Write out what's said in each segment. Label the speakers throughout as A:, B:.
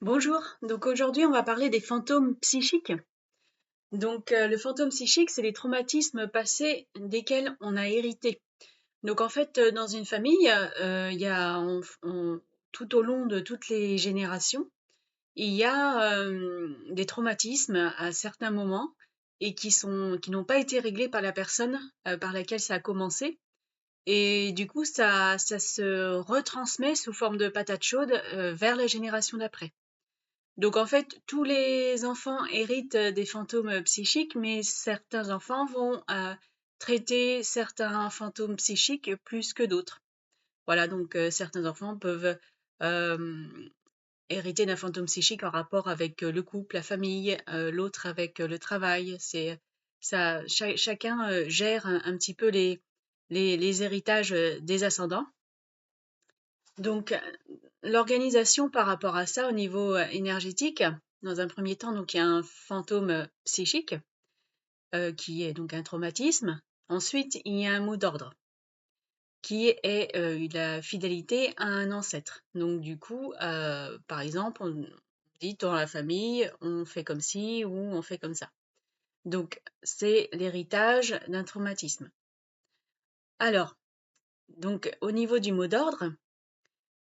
A: Bonjour, donc aujourd'hui on va parler des fantômes psychiques. Le fantôme psychique, c'est les traumatismes passés desquels on a hérité. Donc en fait, dans une famille, il y a tout au long de toutes les générations, il y a des traumatismes à certains moments et qui n'ont pas été réglés par la personne par laquelle ça a commencé. Et du coup, ça se retransmet sous forme de patate chaude vers la génération d'après. Donc en fait, tous les enfants héritent des fantômes psychiques, mais certains enfants vont traiter certains fantômes psychiques plus que d'autres. Voilà, donc certains enfants peuvent euh, hériter d'un fantôme psychique en rapport avec le couple, la famille, l'autre avec le travail. C'est ça, chacun gère un petit peu les héritages des ascendants. Donc, l'organisation par rapport à ça au niveau énergétique, dans un premier temps, donc il y a un fantôme psychique qui est donc un traumatisme. Ensuite, il y a un mot d'ordre qui est la fidélité à un ancêtre. Donc du coup, par exemple, on dit dans la famille, on fait comme ci ou on fait comme ça. Donc c'est l'héritage d'un traumatisme. Alors, donc au niveau du mot d'ordre,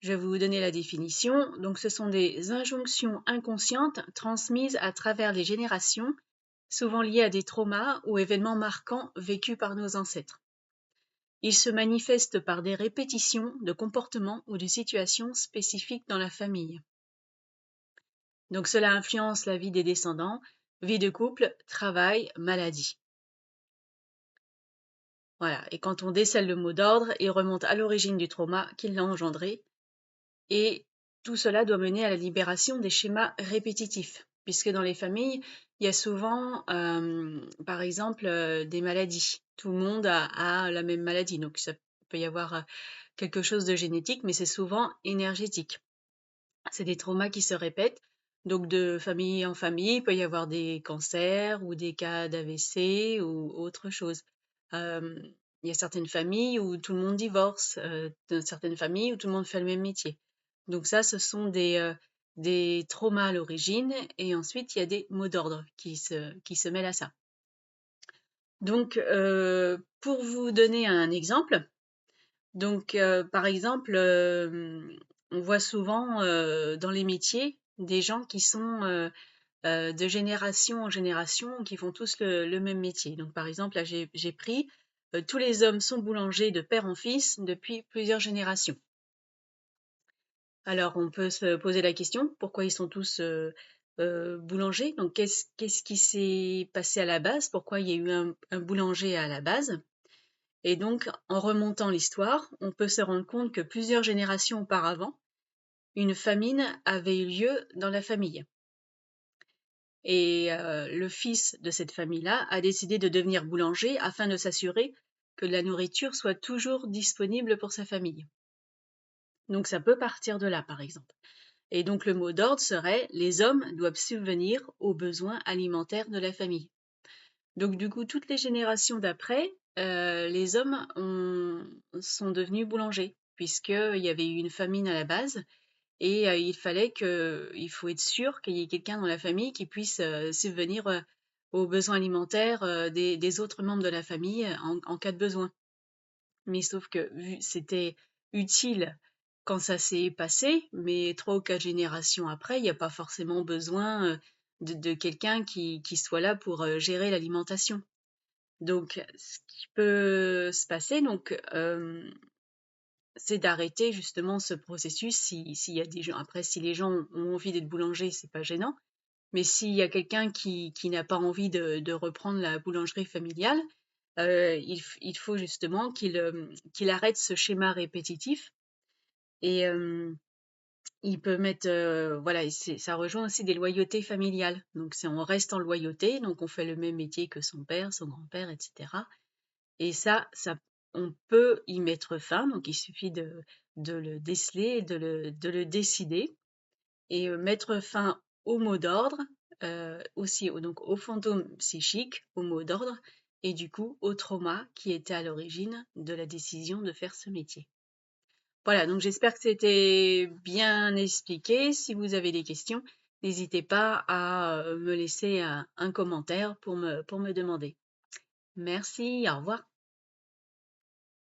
A: je vais vous donner la définition. Donc, ce sont des injonctions inconscientes transmises à travers les générations, souvent liées à des traumas ou événements marquants vécus par nos ancêtres. Ils se manifestent par des répétitions de comportements ou de situations spécifiques dans la famille. Donc, cela influence la vie des descendants, vie de couple, travail, maladie. Voilà. Et quand on décèle le mot d'ordre, il remonte à l'origine du trauma qui l'a engendré. Et tout cela doit mener à la libération des schémas répétitifs, puisque dans les familles, il y a souvent, par exemple, des maladies. Tout le monde a la même maladie, donc ça peut y avoir quelque chose de génétique, mais c'est souvent énergétique. C'est des traumas qui se répètent. Donc de famille en famille, il peut y avoir des cancers ou des cas d'AVC ou autre chose. Euh, il y a certaines familles où tout le monde divorce, certaines familles où tout le monde fait le même métier. Donc ça, ce sont des traumas à l'origine, et ensuite il y a des mots d'ordre qui se mêlent à ça. Donc pour vous donner un exemple, par exemple, on voit souvent dans les métiers des gens qui sont de génération en génération, qui font tous le même métier. Donc, par exemple, là, j'ai pris tous les hommes sont boulangers de père en fils depuis plusieurs générations. Alors, on peut se poser la question, pourquoi ils sont tous boulangers? Donc, qu'est-ce qui s'est passé à la base? Pourquoi il y a eu un boulanger à la base? Et donc, en remontant l'histoire, on peut se rendre compte que plusieurs générations auparavant, une famine avait eu lieu dans la famille. Et le fils de cette famille-là a décidé de devenir boulanger afin de s'assurer que la nourriture soit toujours disponible pour sa famille. Donc ça peut partir de là, par exemple. Et donc le mot d'ordre serait: les hommes doivent subvenir aux besoins alimentaires de la famille. Donc du coup, toutes les générations d'après, les hommes sont devenus boulangers, puisqu'il y avait eu une famine à la base, et il faut être sûr qu'il y ait quelqu'un dans la famille qui puisse subvenir aux besoins alimentaires des autres membres de la famille en cas de besoin. Mais sauf que c'était utile quand ça s'est passé, mais 3 ou 4 générations après, il n'y a pas forcément besoin de quelqu'un qui soit là pour gérer l'alimentation. Donc, ce qui peut se passer, c'est d'arrêter justement ce processus s'il y a des gens. Après, si les gens ont envie d'être boulangers, c'est pas gênant. Mais s'il y a quelqu'un qui n'a pas envie de reprendre la boulangerie familiale, il faut justement qu'il arrête ce schéma répétitif. Et il peut mettre, voilà, ça rejoint aussi des loyautés familiales. Donc on reste en loyauté, donc on fait le même métier que son père, son grand-père, etc. Et ça, on peut y mettre fin, donc il suffit de le déceler, de le décider, et mettre fin au mot d'ordre, aussi donc au fantôme psychique, au mot d'ordre, et du coup au trauma qui était à l'origine de la décision de faire ce métier. Voilà, donc j'espère que c'était bien expliqué. Si vous avez des questions, n'hésitez pas à me laisser un commentaire pour me demander. Merci, au revoir.